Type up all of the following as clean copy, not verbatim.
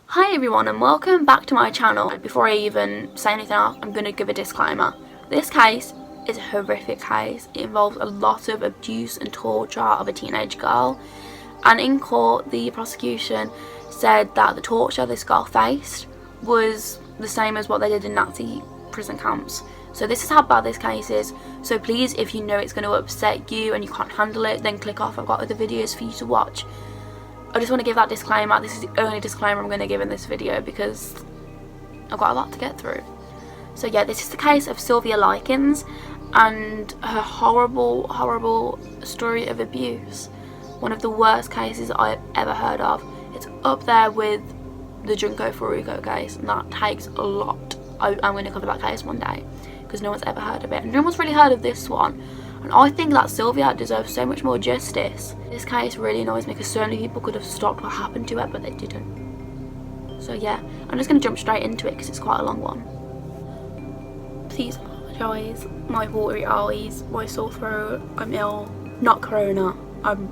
Hi everyone and welcome back to my channel. Before I even say anything else, I'm going to give a disclaimer. This case is a horrific case. It involves a lot of abuse and torture of a teenage girl, and in court the prosecution said that the torture this girl faced was the same as what they did in Nazi prison camps. So this is how bad this case is. So please, if you know it's going to upset you and you can't handle it, then click off. I've got other videos for you to watch. I just want to give that disclaimer. This is the only disclaimer I'm going to give in this video because I've got a lot to get through. So yeah, this is the case of Sylvia Likens and her horrible story of abuse. One of the worst cases I've ever heard of. It's up there with the Junko Furuko case, and that takes a lot. I'm going to cover that case one day because no one's ever heard of it. And no one's really heard of this one. And I think that Sylvia deserves so much more justice. This case really annoys me because so many people could have stopped what happened to her, but they didn't. So yeah, I'm just going to jump straight into it because it's quite a long one. Please apologise. My watery eyes, my sore throat, I'm ill. Not corona, I'm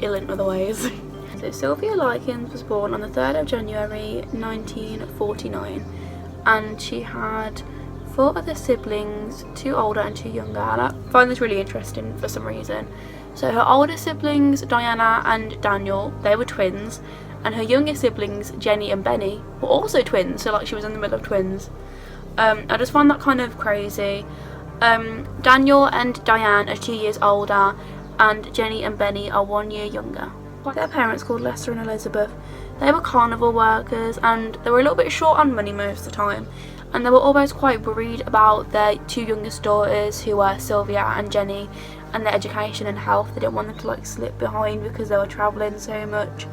ill in other ways. So Sylvia Likens was born on the 3rd of January 1949, and she had 4 other siblings, 2 older and 2 younger, and I find this really interesting for some reason. So her older siblings, Diana and Daniel, they were twins, and her younger siblings, Jenny and Benny, were also twins, so like she was in the middle of twins. I just find that kind of crazy. Daniel and Diane are 2 years older, and Jenny and Benny are 1 year younger. Their parents, called Lester and Elizabeth, they were carnival workers, and they were a little bit short on money most of the time. And they were always quite worried about their 2 youngest daughters, who were Sylvia and Jenny, and their education and health. They didn't want them to like slip behind because they were travelling so much.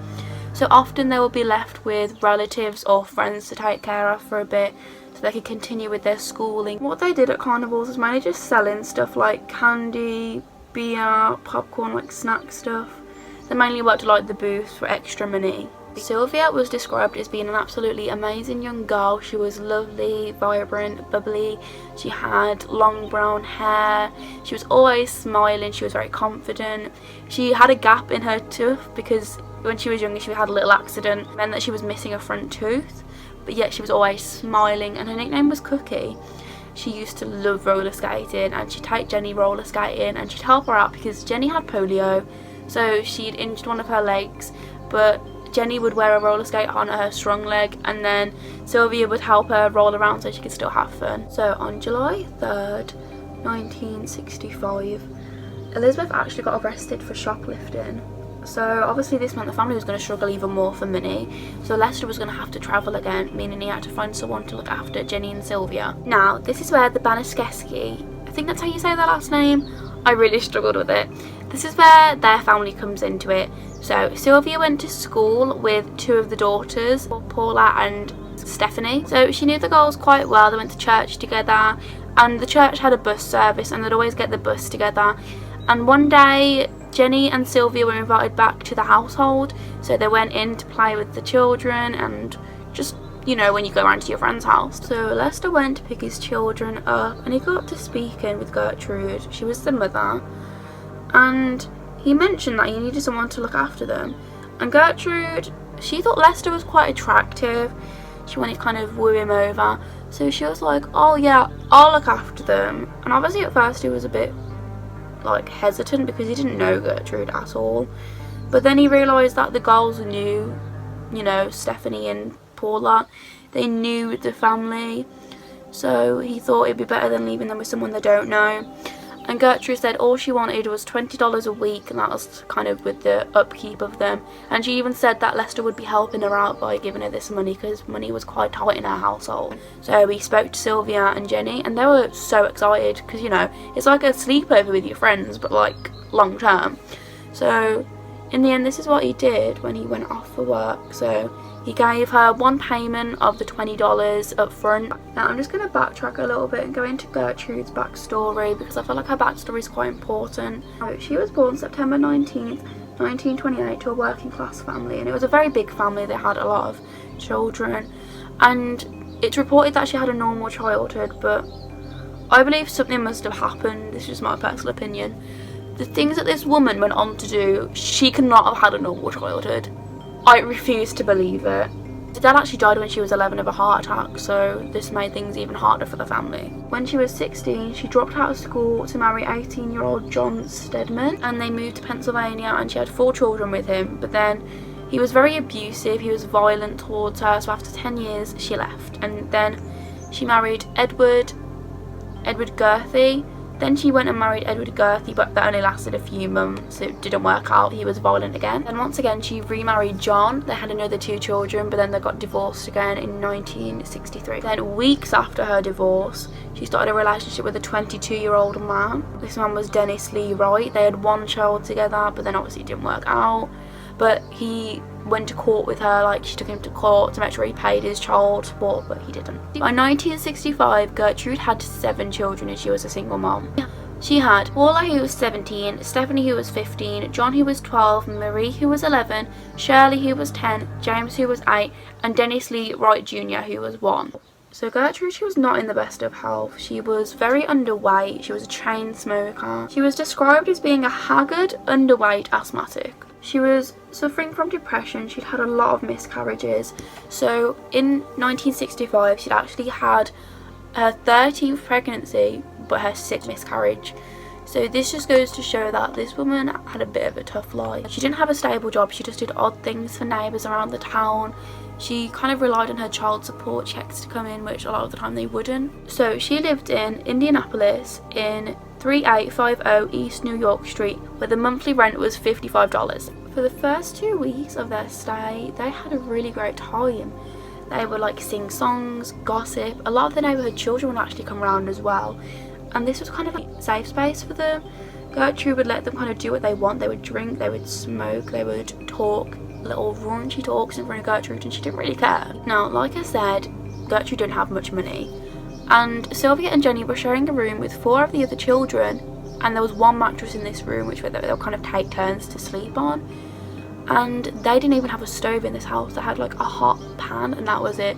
So often they would be left with relatives or friends to take care of for a bit so they could continue with their schooling. What they did at carnivals was mainly just selling stuff like candy, beer, popcorn, like snack stuff. They mainly worked at like the booths for extra money. Sylvia was described as being an absolutely amazing young girl. She was lovely, vibrant, bubbly. She had long brown hair. She was always smiling. She was very confident. She had a gap in her tooth because when she was younger she had a little accident. It meant that she was missing a front tooth, but yet she was always smiling, and her nickname was Cookie. She used to love roller skating, and she'd take Jenny roller skating and she'd help her out because Jenny had polio, so she'd injured one of her legs, but Jenny would wear a roller skate on her strong leg, and then Sylvia would help her roll around so she could still have fun. So on July 3rd, 1965, Elizabeth actually got arrested for shoplifting. So obviously this meant the family was going to struggle even more for money, so Lester was going to have to travel again, meaning he had to find someone to look after Jenny and Sylvia. Now this is where the Baniskeski, I think that's how you say that last name, I really struggled with it. This is where their family comes into it. So Sylvia went to school with 2 of the daughters, Paula and Stephanie. So she knew the girls quite well. They went to church together, and the church had a bus service and they'd always get the bus together. And one day Jenny and Sylvia were invited back to the household, so they went in to play with the children and just, you know, when you go around to your friend's house. So Lester went to pick his children up and he got to speaking with Gertrude. She was the mother, and he mentioned that he needed someone to look after them. And Gertrude, she thought Lester was quite attractive. She wanted to kind of woo him over, so she was like, oh yeah, I'll look after them. And obviously at first he was a bit like hesitant because he didn't know Gertrude at all, but then he realised that the girls knew, you know, Stephanie and Paula, they knew the family, so he thought it'd be better than leaving them with someone they don't know. And Gertrude said all she wanted was $20 a week, and that was kind of with the upkeep of them. And she even said that Lester would be helping her out by giving her this money because money was quite tight in her household. So he spoke to Sylvia and Jenny, and they were so excited because, you know, it's like a sleepover with your friends, but like long term. So in the end, this is what he did when he went off for work. So he gave her 1 payment of the $20 up front. Now I'm just going to backtrack a little bit and go into Gertrude's backstory because I feel like her backstory is quite important. So she was born September 19th, 1928 to a working class family, and it was a very big family. They had a lot of children, and it's reported that she had a normal childhood, but I believe something must have happened. This is just my personal opinion. The things that this woman went on to do, she could not have had a normal childhood. I refuse to believe it. Her dad actually died when she was 11 of a heart attack, so this made things even harder for the family. When she was 16, she dropped out of school to marry 18-year-old John Stedman, and they moved to Pennsylvania, and she had 4 children with him. But then he was very abusive, he was violent towards her, so after 10 years she left. And then she married Edward Gerthy. Then she went and married Edward Gerthy, but that only lasted a few months. It didn't work out. He was violent again. And once again, she remarried John. They had another 2 children, but then they got divorced again in 1963. Then weeks after her divorce, she started a relationship with a 22-year-old man. This man was Dennis Lee Wright. They had 1 child together, but then obviously it didn't work out. But he went to court with her, like she took him to court to make sure he paid his child support, but he didn't. By 1965, Gertrude had 7 children and she was a single mom. She had Paula, who was 17, Stephanie, who was 15, John, who was 12, Marie, who was 11, Shirley, who was 10, James, who was 8, and Dennis Lee Wright Jr., who was 1. So Gertrude, she was not in the best of health. She was very underweight. She was a chain smoker. She was described as being a haggard, underweight asthmatic. She was suffering from depression. She'd had a lot of miscarriages. So in 1965, she'd actually had her 13th pregnancy, but her 6th miscarriage. So this just goes to show that this woman had a bit of a tough life. She didn't have a stable job. She just did odd things for neighbours around the town. She kind of relied on her child support checks to come in, which a lot of the time they wouldn't. So she lived in Indianapolis in 3850 East New York Street, where the monthly rent was $55. For the first 2 weeks of their stay, they had a really great time. They would like sing songs, gossip. A lot of the neighbourhood children would actually come around as well. And this was kind of like a safe space for them. Gertrude would let them kind of do what they want. They would drink, they would smoke, they would talk little raunchy talks in front of Gertrude, and she didn't really care. Now, like I said, Gertrude didn't have much money. And Sylvia and Jenny were sharing a room with 4 of the other children, and there was 1 mattress in this room which they'll kind of take turns to sleep on. And they didn't even have a stove in this house. They had like a hot pan and that was it.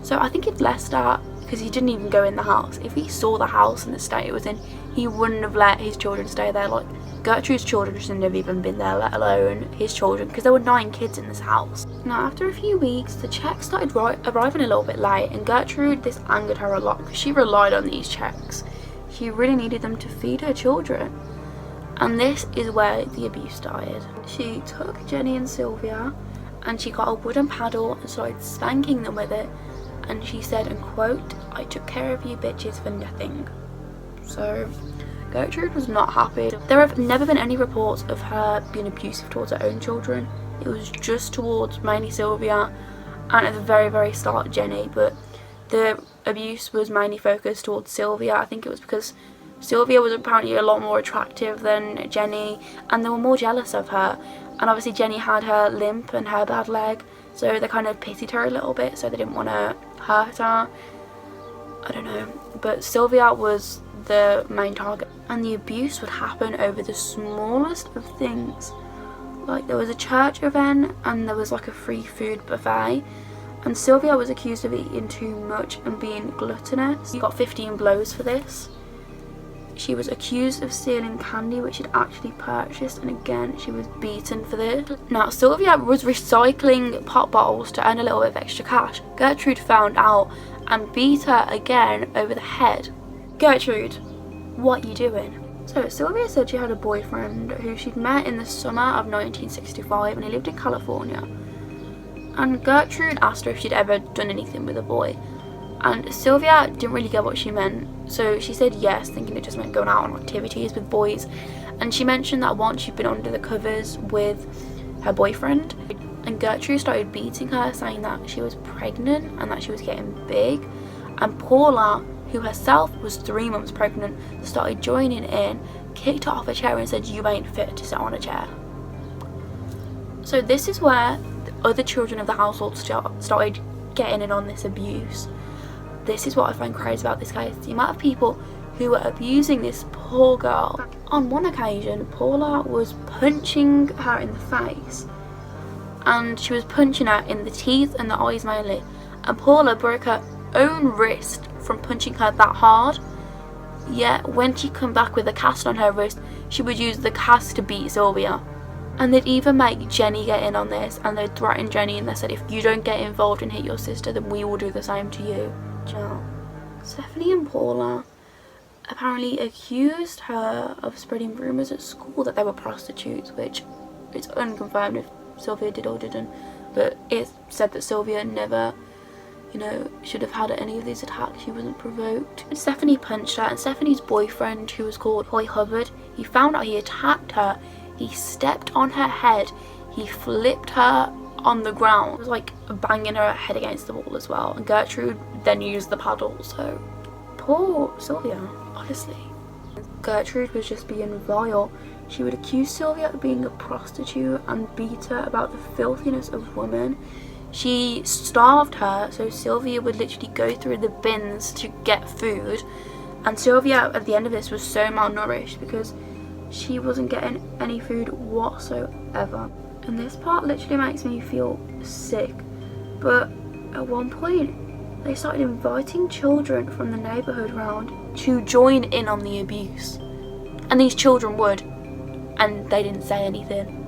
So I think he blessed that because he didn't even go in the house. If he saw the house and the state it was in, he wouldn't have let his children stay there. Like Gertrude's children shouldn't have even been there, let alone his children, because there were 9 kids in this house. Now after a few weeks, the checks started arriving a little bit late, and Gertrude, this angered her a lot because she relied on these checks. She really needed them to feed her children. And this is where the abuse started. She took Jenny and Sylvia and she got a wooden paddle and started spanking them with it. And she said, and quote, "I took care of you bitches for nothing." So Gertrude was not happy. There have never been any reports of her being abusive towards her own children. It was just towards mainly Sylvia and at the very, very start Jenny. But the abuse was mainly focused towards Sylvia. I think it was because Sylvia was apparently a lot more attractive than Jenny, and they were more jealous of her. And obviously Jenny had her limp and her bad leg, so they kind of pitied her a little bit, so they didn't want to hurt her. I don't know, but Sylvia was the main target, and the abuse would happen over the smallest of things. Like there was a church event and there was like a free food buffet, and Sylvia was accused of eating too much and being gluttonous. She got 15 blows for this. She was accused of stealing candy which she'd actually purchased, and again she was beaten for this. Now Sylvia was recycling pop bottles to earn a little bit of extra cash. Gertrude found out and beat her again over the head. "Gertrude, what are you doing?" So Sylvia said she had a boyfriend who she'd met in the summer of 1965, and he lived in California. And Gertrude asked her if she'd ever done anything with a boy. And Sylvia didn't really get what she meant, so she said yes, thinking it just meant going out on activities with boys. And she mentioned that once she'd been under the covers with her boyfriend, and Gertrude started beating her, saying that she was pregnant and that she was getting big. And Paula, who herself was 3 months pregnant, started joining in, kicked her off a chair and said, "You ain't fit to sit on a chair." So this is where the other children of the household started getting in on this abuse. This is what I find crazy about this case, the amount of people who were abusing this poor girl. On one occasion, Paula was punching her in the face, and she was punching her in the teeth and the eyes mainly, and Paula broke her own wrist from punching her that hard. Yet when she come back with a cast on her wrist, she would use the cast to beat Sylvia. And they'd even make Jenny get in on this, and they'd threaten Jenny, and they said, if you don't get involved and hit your sister, then we will do the same to you. Stephanie and Paula apparently accused her of spreading rumours at school that they were prostitutes, which it's unconfirmed if Sylvia did or didn't, but it's said that Sylvia never, should have had any of these attacks. She wasn't provoked. And Stephanie punched her, and Stephanie's boyfriend, who was called Hoy Hubbard, he found out he attacked her. He stepped on her head, he flipped her on the ground. It was like banging her head against the wall as well. And Gertrude then used the paddle, so poor Sylvia, honestly. Gertrude was just being vile. She would accuse Sylvia of being a prostitute and beat her about the filthiness of women. She starved her, so Sylvia would literally go through the bins to get food. And Sylvia, at the end of this, was so malnourished because she wasn't getting any food whatsoever. And this part literally makes me feel sick. But at one point, they started inviting children from the neighbourhood round to join in on the abuse. And these children would, and they didn't say anything.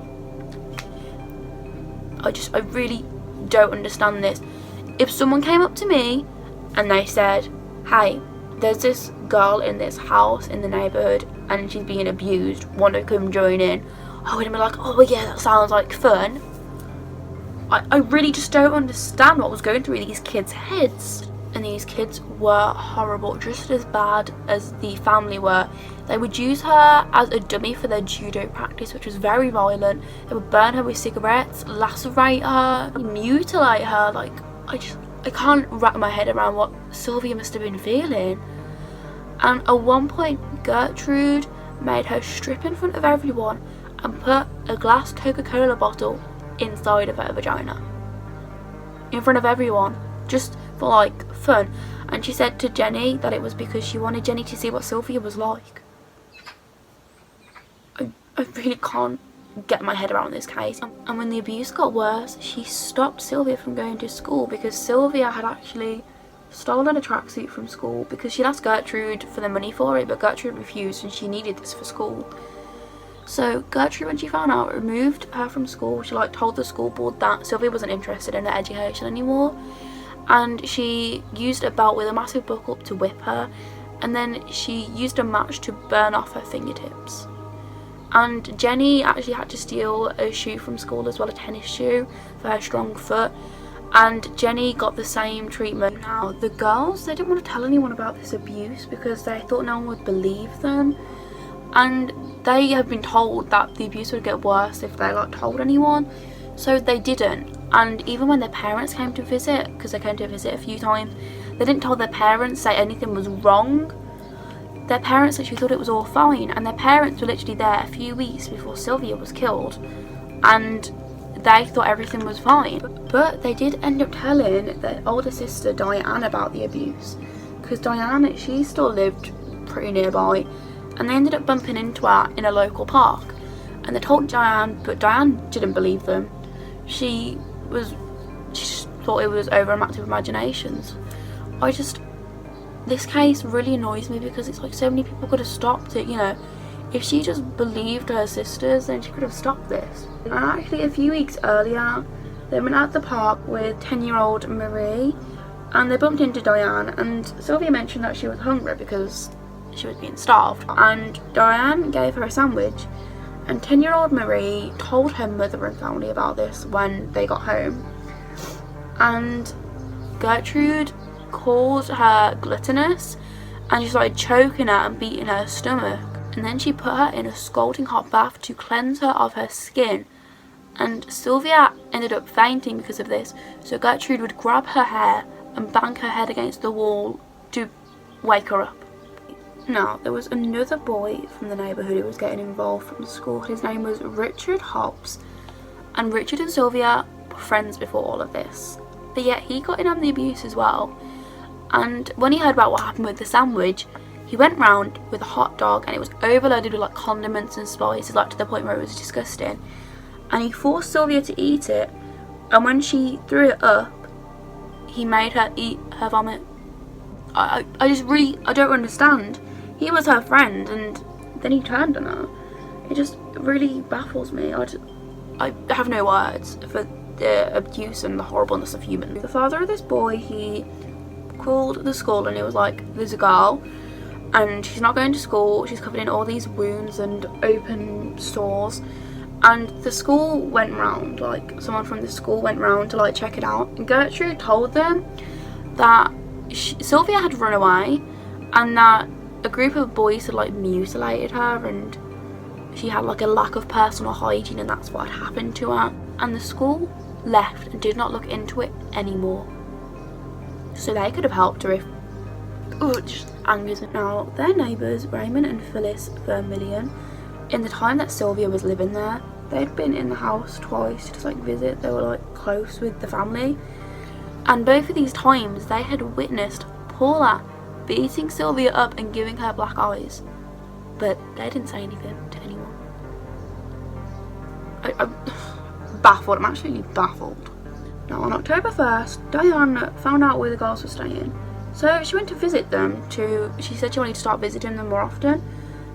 I really don't understand this. If someone came up to me and they said, hey, there's this girl in this house in the neighbourhood and she's being abused, want to come join in, I would be like, oh yeah, that sounds like fun. I really just don't understand what was going through these kids' heads. And these kids were horrible, just as bad as the family were. They would use her as a dummy for their judo practice, which was very violent. They would burn her with cigarettes, lacerate her, mutilate her. Like, I can't wrap my head around what Sylvia must have been feeling. And at one point, Gertrude made her strip in front of everyone and put a glass Coca-Cola bottle inside of her vagina. In front of everyone, just for like fun. And she said to Jenny that it was because she wanted Jenny to see what Sylvia was like. I really can't get my head around this case. And when the abuse got worse, she stopped Sylvia from going to school because Sylvia had actually stolen a tracksuit from school because she'd asked Gertrude for the money for it, but Gertrude refused and she needed this for school. So Gertrude, when she found out, removed her from school. She told the school board that Sylvia wasn't interested in her education anymore, and she used a belt with a massive buckle up to whip her, and then she used a match to burn off her fingertips. And Jenny actually had to steal a shoe from school as well, a tennis shoe, for her strong foot. And Jenny got the same treatment. Now, the girls, they didn't want to tell anyone about this abuse because they thought no one would believe them. And they have been told that the abuse would get worse if they told anyone. So they didn't. And even when their parents came to visit, because they came to visit a few times, they didn't tell their parents, say anything was wrong. Their parents actually thought it was all fine. And their parents were literally there a few weeks before Sylvia was killed. And they thought everything was fine. But they did end up telling their older sister Diane about the abuse, because Diane, she still lived pretty nearby, and they ended up bumping into her in a local park. And they told Diane, but Diane didn't believe them. She just thought it was overactive imaginations. This case really annoys me because it's like so many people could have stopped it, If she just believed her sisters, then she could have stopped this. And actually, a few weeks earlier, they went at the park with 10-year-old Marie, and they bumped into Diane, and Sylvia mentioned that she was hungry because she was being starved. And Diane gave her a sandwich, and 10-year-old Marie told her mother and family about this when they got home. And Gertrude called her gluttonous, and she started choking her and beating her stomach. And then she put her in a scalding hot bath to cleanse her of her skin. And Sylvia ended up fainting because of this, so Gertrude would grab her hair and bang her head against the wall to wake her up. Now, there was another boy from the neighbourhood who was getting involved from school. His name was Richard Hobbs. And Richard and Sylvia were friends before all of this. But yet he got in on the abuse as well. And when he heard about what happened with the sandwich, he went round with a hot dog, and it was overloaded with condiments and spices, to the point where it was disgusting. And he forced Sylvia to eat it, and when she threw it up, he made her eat her vomit. I don't understand. He was her friend, and then he turned on her. It just really baffles me. I have no words for the abuse and the horribleness of humans. The father of this boy, he called the school and he was like, there's a girl and she's not going to school, she's covered in all these wounds and open sores. And the school went round, like someone from the school went round to like check it out, and Gertrude told them that Sylvia had run away and that a group of boys had like mutilated her and she had like a lack of personal hygiene and that's what had happened to her. And the school left and did not look into it anymore. So they could have helped her if... Oh, it just angers me. Now, their neighbours, Raymond and Phyllis Vermillion, in the time that Sylvia was living there, they'd been in the house twice to just like visit. They were like close with the family. And both of these times they had witnessed Paula beating Sylvia up and giving her black eyes. But they didn't say anything to anyone. I'm baffled. I'm actually baffled. Now on October 1st, Diane found out where the girls were staying. So she went to visit them she said she wanted to start visiting them more often.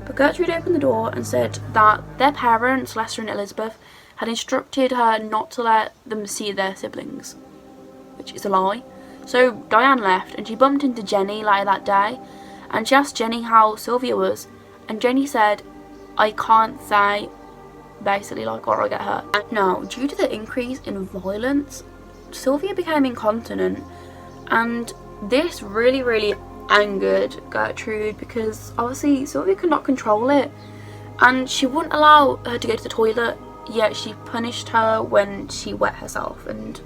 But Gertrude opened the door and said that their parents, Lester and Elizabeth, had instructed her not to let them see their siblings. Which is a lie. So Diane left and she bumped into Jenny later that day. And she asked Jenny how Sylvia was. And Jenny said, I can't say, basically like, or I get hurt. Now, due to the increase in violence, Sylvia became incontinent. And this really angered Gertrude because obviously Sylvia could not control it. And she wouldn't allow her to go to the toilet, yet she punished her when she wet herself. And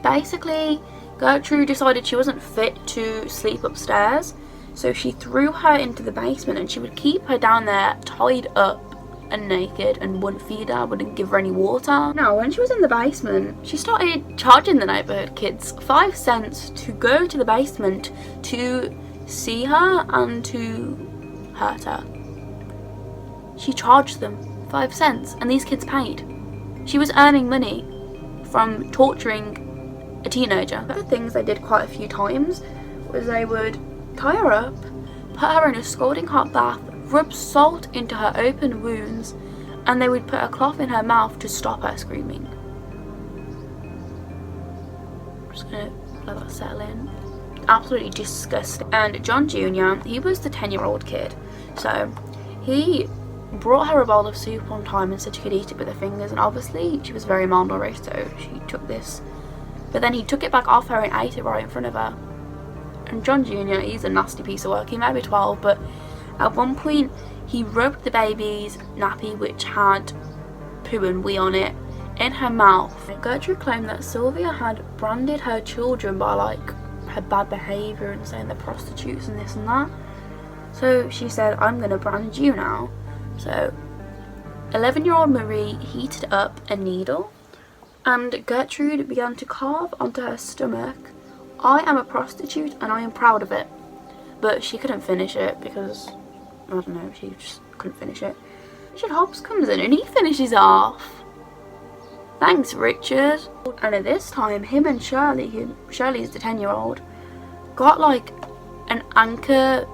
basically, Gertrude decided she wasn't fit to sleep upstairs. So she threw her into the basement and she would keep her down there tied up and naked and wouldn't feed her, wouldn't give her any water. Now when she was in the basement, she started charging the neighbourhood kids 5 cents to go to the basement to see her and to hurt her. She charged them 5 cents and these kids paid. She was earning money from torturing a teenager. The things they did quite a few times was they would tie her up, put her in a scalding hot bath, rub salt into her open wounds, and they would put a cloth in her mouth to stop her screaming. I'm just gonna let that settle in. Absolutely disgusting. And John Jr., he was the 10-year-old kid. So he brought her a bowl of soup one time and said she could eat it with her fingers, and obviously she was very malnourished, so she took this. But then he took it back off her and ate it right in front of her. And John Jr., he's a nasty piece of work. He may be 12, but at one point he rubbed the baby's nappy, which had poo and wee on it, in her mouth. Gertrude claimed that Sylvia had branded her children by like her bad behaviour and saying they're prostitutes and this and that. So she said, I'm going to brand you now. So 11-year-old Marie heated up a needle and Gertrude began to carve onto her stomach, I am a prostitute and I am proud of it. But she couldn't finish it because, I don't know, she just couldn't finish it. Richard Hobbs comes in and he finishes off. Thanks, Richard. And at this time, him and Shirley, Shirley's the 10-year-old, got like an anchor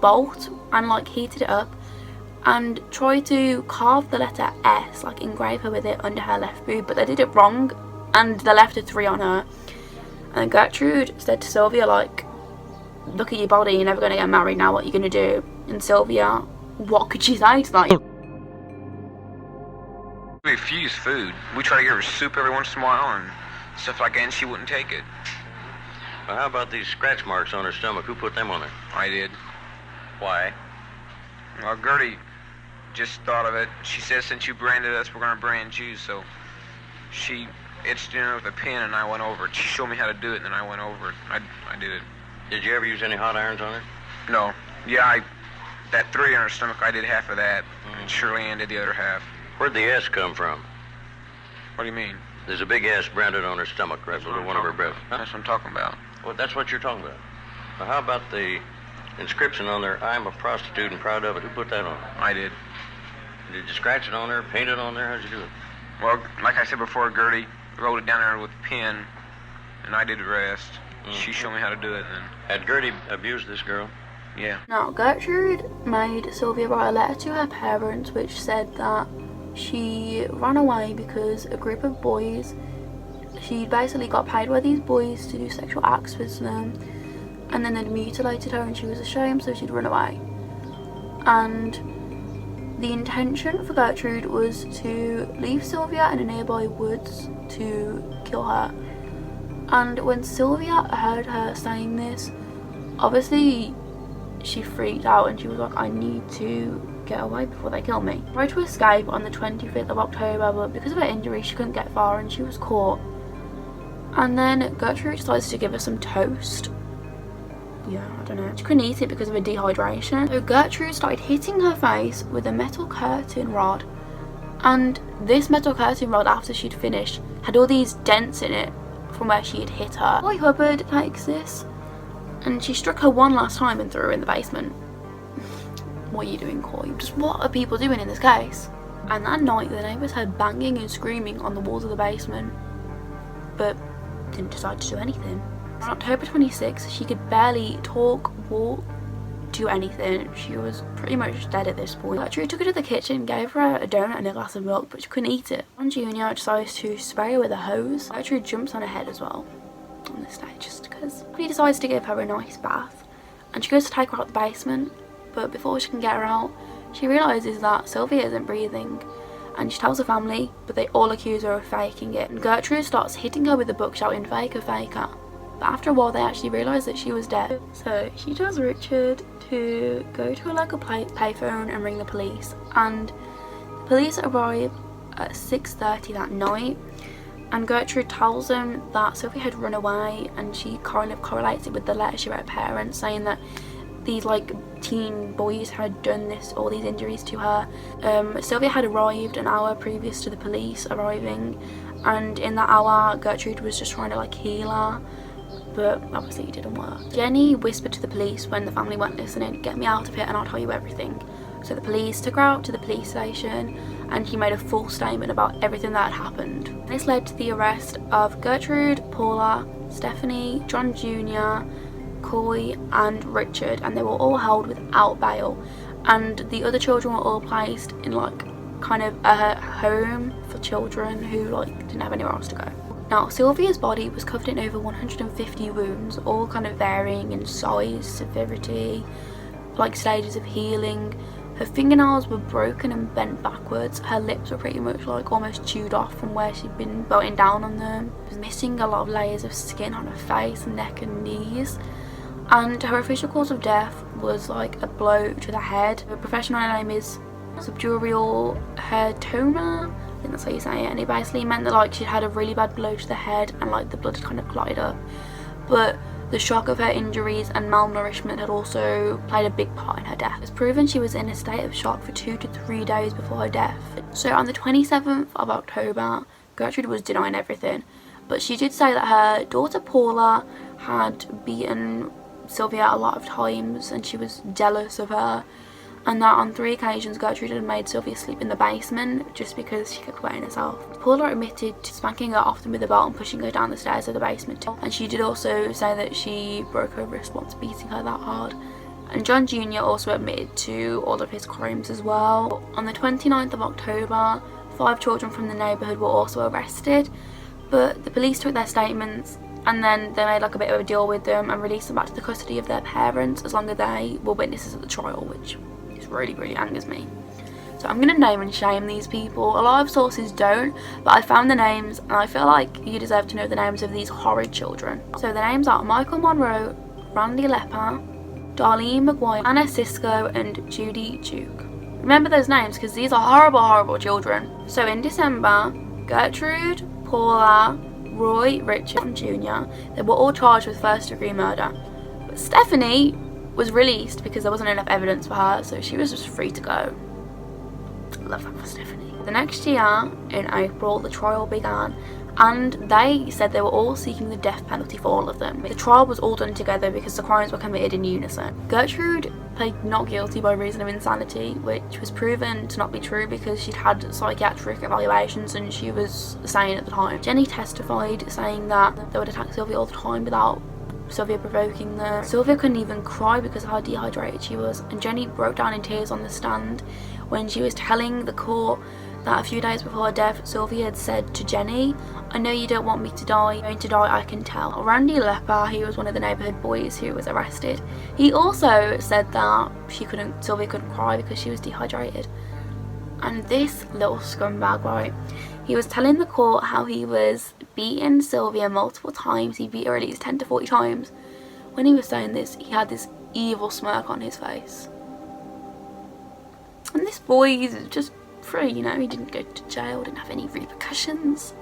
bolt and like heated it up and tried to carve the letter S, like engrave her with it under her left boob, but they did it wrong and they left a 3 on her. And Gertrude said to Sylvia, like, look at your body, you're never going to get married now, what are you going to do? And Sylvia, what could she say to that? We refuse food. We try to give her soup every once in a while and stuff like that, and she wouldn't take it. Well, how about these scratch marks on her stomach? Who put them on her? I did. Why? Well, Gertie just thought of it. She says, since you branded us, we're going to brand you, so she itched in with a pin and I went over it. She showed me how to do it and then I went over it. I did it. Did you ever use any hot irons on her? No. Yeah, that 3 on her stomach, I did half of that. And Shirley Ann did the other half. Where'd the S come from? What do you mean? There's a big S branded on her stomach, right below one of her breasts. Huh? That's what I'm talking about. Well, that's what you're talking about. Well, how about the inscription on there, I'm a prostitute and proud of it? Who put that on her? I did. Did you scratch it on there, paint it on there? How'd you do it? Well, like I said before, Gertie wrote it down there with a pen, and I did the rest. She showed me how to do it, and had Gertie abused this girl? Yeah. Now, Gertrude made Sylvia write a letter to her parents which said that she ran away because a group of boys, she basically got paid by these boys to do sexual acts with them, and then they'd mutilated her and she was ashamed, so she'd run away. And the intention for Gertrude was to leave Sylvia in a nearby woods to kill her. And when Sylvia heard her saying this, obviously she freaked out and she was like, I need to get away before they kill me. She tried to escape on the 25th of October, but because of her injury she couldn't get far and she was caught. And then Gertrude decides to give her some toast. Yeah, I don't know. She couldn't eat it because of her dehydration. So Gertrude started hitting her face with a metal curtain rod. And this metal curtain rod, after she'd finished, had all these dents in it from where she had hit her. Roy Hubbard takes this and she struck her one last time and threw her in the basement. What are you doing, Coy? Just what are people doing in this case? And that night the neighbours heard banging and screaming on the walls of the basement, but didn't decide to do anything. On October 26th, she could barely talk, walk, do anything. She was pretty much dead at this point. Gertrude took her to the kitchen, gave her a donut and a glass of milk, but she couldn't eat it. John Jr. decides to spray her with a hose. Gertrude jumps on her head as well on this day, just because. He decides to give her a nice bath, and she goes to take her out the basement, but before she can get her out, she realises that Sylvia isn't breathing, and she tells her family, but they all accuse her of faking it. And Gertrude starts hitting her with a book, shouting, "Fake her, fake her." But after a while they actually realise that she was dead. So she tells Richard to go to a local payphone and ring the police, and the police arrive at 6:30 that night, and Gertrude tells them that Sylvia had run away, and she kind of correlates it with the letter she wrote her parents saying that these like teen boys had done all these injuries to her. Sylvia had arrived an hour previous to the police arriving, and in that hour Gertrude was just trying to like heal her, but obviously it didn't work. Jenny whispered to the police when the family weren't listening, "Get me out of here and I'll tell you everything." So the police took her out to the police station and he made a full statement about everything that had happened. This led to the arrest of Gertrude, Paula, Stephanie, John Jr., Coy and Richard, and they were all held without bail, and the other children were all placed in like kind of a home for children who like didn't have anywhere else to go. Now Sylvia's body was covered in over 150 wounds, all kind of varying in size, severity, like stages of healing. Her fingernails were broken and bent backwards. Her lips were pretty much like almost chewed off from where she'd been biting down on them. She was missing a lot of layers of skin on her face, neck and knees. And her official cause of death was like a blow to the head. Her professional name is subdural hematoma, I think that's how you say it, and it basically meant that like she'd had a really bad blow to the head and like the blood had kind of clotted up. But the shock of her injuries and malnourishment had also played a big part in her death. It's proven she was in a state of shock for 2 to 3 days before her death. So on the 27th of October, Gertrude was denying everything, but she did say that her daughter Paula had beaten Sylvia a lot of times and she was jealous of her, and that on 3 occasions Gertrude had made Sylvia sleep in the basement just because she kept wetting herself. Paula admitted to spanking her often with a belt and pushing her down the stairs of the basement too, and she did also say that she broke her wrist once beating her that hard. And John Jr. also admitted to all of his crimes as well. On the 29th of October, 5 children from the neighbourhood were also arrested, but the police took their statements and then they made like a bit of a deal with them and released them back to the custody of their parents as long as they were witnesses at the trial, which really angers me. So I'm gonna name and shame these people. A lot of sources don't, but I found the names and I feel like you deserve to know the names of these horrid children. So the names are Michael Monroe, Randy Lepper, Darlene McGuire, Anna Cisco and Judy Duke. Remember those names because these are horrible children. So in December, Gertrude, Paula, Roy, Richard and Jr. they were all charged with first-degree murder, but Stephanie was released because there wasn't enough evidence for her, so she was just free to go. Love that for Stephanie. The next year, in April, the trial began, and they said they were all seeking the death penalty for all of them. The trial was all done together because the crimes were committed in unison. Gertrude pled not guilty by reason of insanity, which was proven to not be true because she'd had psychiatric evaluations and she was sane at the time. Jenny testified saying that they would attack Sylvia all the time without Sylvia provoking them. Sylvia couldn't even cry because of how dehydrated she was, and Jenny broke down in tears on the stand when she was telling the court that a few days before her death, Sylvia had said to Jenny, "I know you don't want me to die. I'm going to die, I can tell." Randy Lepper, he was one of the neighbourhood boys who was arrested, he also said that Sylvia couldn't cry because she was dehydrated. And this little scumbag, right, he was telling the court how he was beating Sylvia multiple times. He beat her at least 10 to 40 times. When he was saying this, he had this evil smirk on his face. And this boy is just free, you know, he didn't go to jail, didn't have any repercussions.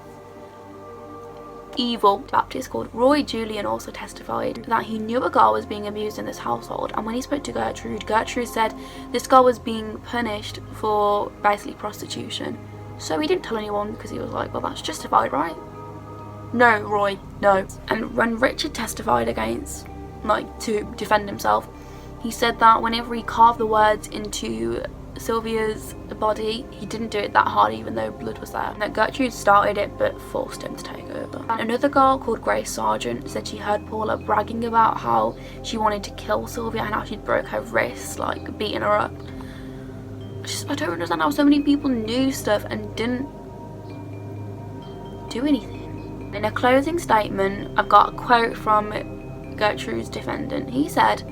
Evil Baptist called Roy Julian also testified that he knew a girl was being abused in this household, and when he spoke to Gertrude said this girl was being punished for basically prostitution. So he didn't tell anyone because he was like, well, that's justified, right? No, Roy, no. And when Richard testified against, like, to defend himself, he said that whenever he carved the words into Sylvia's body, he didn't do it that hard even though blood was there. And that Gertrude started it but forced him to take over. And another girl called Grace Sargent said she heard Paula bragging about how she wanted to kill Sylvia and how she'd broke her wrist, like beating her up. I don't understand how so many people knew stuff and didn't do anything. In a closing statement, I've got a quote from Gertrude's defendant. He said,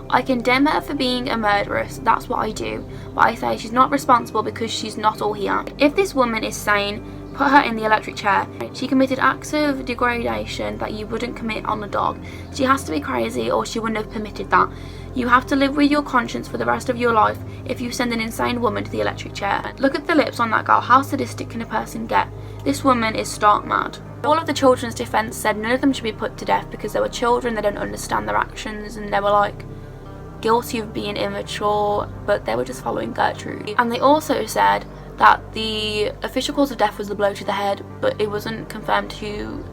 "I condemn her for being a murderess, that's what I do, but I say she's not responsible because she's not all here. If this woman is sane, put her in the electric chair. She committed acts of degradation that you wouldn't commit on a dog. She has to be crazy or she wouldn't have permitted that. You have to live with your conscience for the rest of your life if you send an insane woman to the electric chair." Look at the lips on that girl, how sadistic can a person get? This woman is stark mad. All of the children's defence said none of them should be put to death because they were children, they don't understand their actions, and they were like guilty of being immature, but they were just following Gertrude. And they also said that the official cause of death was the blow to the head, but it wasn't confirmed who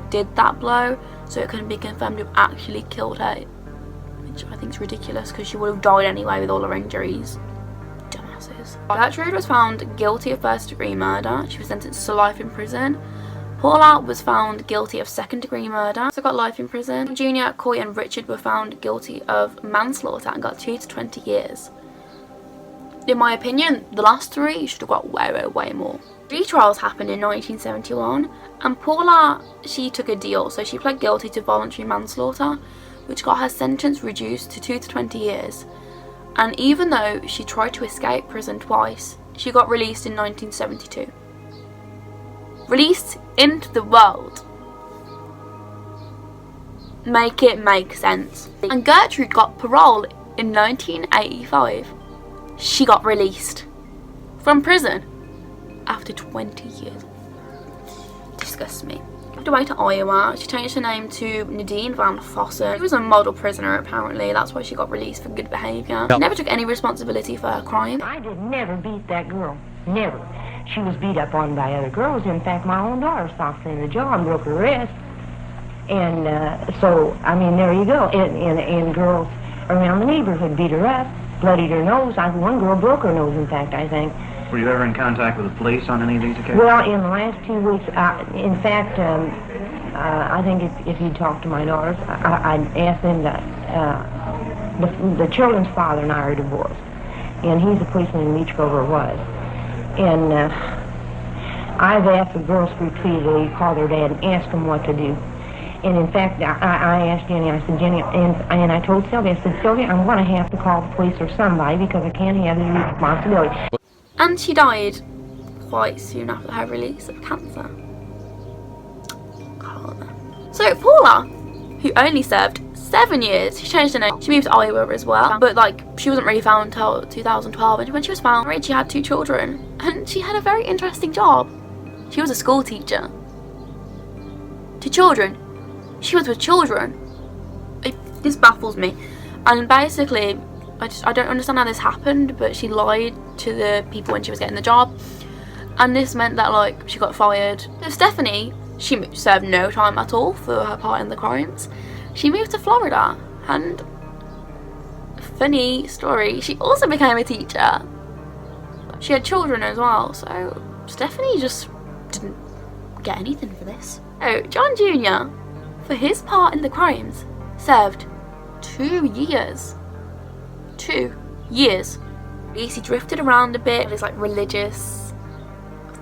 did that blow, so it couldn't be confirmed who actually killed her, which I think is ridiculous because she would have died anyway with all her injuries. Dumbasses. Gertrude was found guilty of first-degree murder. She was sentenced to life in prison. Paula was found guilty of second-degree murder, so got life in prison. Junior, Coy and Richard were found guilty of manslaughter and got 2 to 20 years. In my opinion, the last 3 should have got way more. Retrials happened in 1971, and Paula, she took a deal, so she pled guilty to voluntary manslaughter, which got her sentence reduced to 2 to 20 years. And even though she tried to escape prison twice, she got released in 1972. Released into the world. Make it make sense. And Gertrude got parole in 1985. She got released from prison after 20 years. Disgusts me. Moved away to Iowa. She changed her name to Nadine Van Fossen. She was a model prisoner apparently. That's why she got released for good behaviour. She never took any responsibility for her crime. I did never beat that girl. Never. She was beat up on by other girls. In fact, my own daughter socked her in the jaw and broke her wrist. And so, I mean, there you go. And girls around the neighborhood beat her up, bloodied her nose. One girl broke her nose, in fact, I think. Were you ever in contact with the police on any of these occasions? Well, in the last 2 weeks, in fact, I think if you'd talk to my daughters, I'd ask them that the children's father and I are divorced. And he's a policeman in Lipscombe, or was. And I've asked the girls repeatedly to call their dad and ask them what to do. And in fact, I asked Jenny, I said, Jenny, and I told Sylvia, I said, Sylvia, I'm going to have to call the police or somebody because I can't have this responsibility. And she died quite soon after her release of cancer. So Paula, who only served 7 years, she changed her name. She moved to Iowa as well, but like she wasn't really found until 2012. And when she was found, she had 2 children, and she had a very interesting job. She was a school teacher to children. She was with children. This baffles me. And basically, I don't understand how this happened, but she lied to the people when she was getting the job, and this meant that like she got fired. So Stephanie, she served no time at all for her part in the crimes. She moved to Florida, and funny story, she also became a teacher. She had children as well, so Stephanie just didn't get anything for this. So John Jr., for his part in the crimes, served 2 years. 2 years. He drifted around a bit with his like religious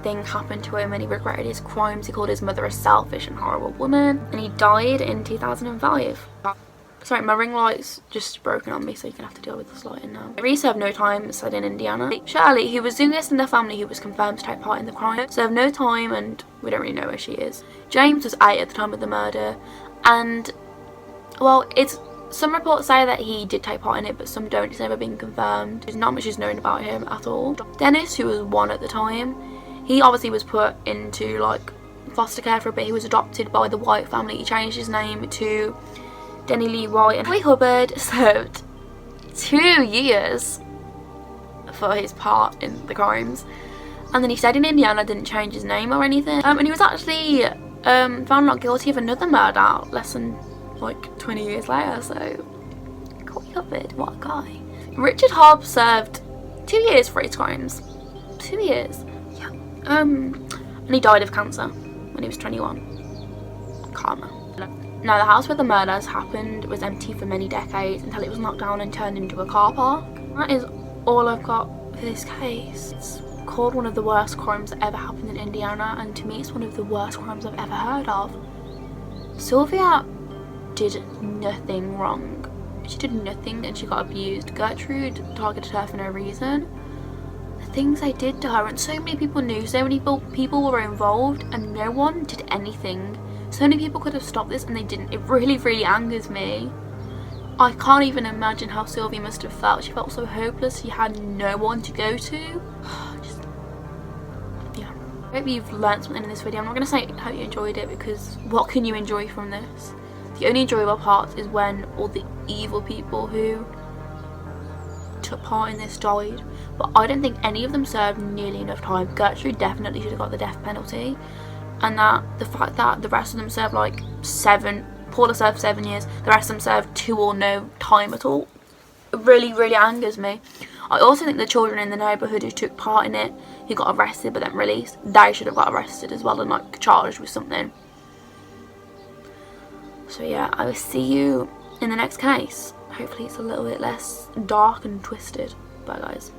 thing happened to him and he regretted his crimes. He called his mother a selfish and horrible woman, and he died in 2005. Sorry, my ring light's just broken on me, so you're gonna have to deal with this lighting now. He served no time, said in Indiana. Shirley, who was the youngest in the family who was confirmed to take part in the crime, served no time, and we don't really know where she is. James was 8 at the time of the murder, and, well, some reports say that he did take part in it, but some don't. It's never been confirmed. There's not much is known about him at all. Dennis, who was 1 at the time, he obviously was put into, like, foster care for a bit. He was adopted by the White family. He changed his name to Denny Lee White, and Roy Hubbard served 2 years for his part in the crimes, and then he stayed in Indiana, didn't change his name or anything, and he was actually found not guilty of another murder less than like 20 years later. So Roy Hubbard, what a guy. Richard Hobbs served 2 years for his crimes. 2 years, yeah. And he died of cancer when he was 21. Karma. Now, the house where the murders happened was empty for many decades until it was knocked down and turned into a car park. That is all I've got for this case. It's called one of the worst crimes that ever happened in Indiana, and to me it's one of the worst crimes I've ever heard of. Sylvia did nothing wrong. She did nothing and she got abused. Gertrude targeted her for no reason. The things they did to her, and so many people knew, so many people were involved, and no one did anything. So many people could have stopped this and they didn't. It really, really angers me. I can't even imagine how Sylvia must have felt. She felt so hopeless. She had no one to go to. Yeah. I hope you've learned something in this video. I'm not going to say I hope you enjoyed it, because what can you enjoy from this? The only enjoyable part is when all the evil people who took part in this died. But I don't think any of them served nearly enough time. Gertrude definitely should have got the death penalty. And that the fact that the rest of them served like 7, Paula served 7 years, the rest of them served 2 or no time at all, it really, really angers me. I also think the children in the neighbourhood who took part in it, who got arrested but then released, they should have got arrested as well and like charged with something. So yeah, I will see you in the next case. Hopefully it's a little bit less dark and twisted. Bye guys.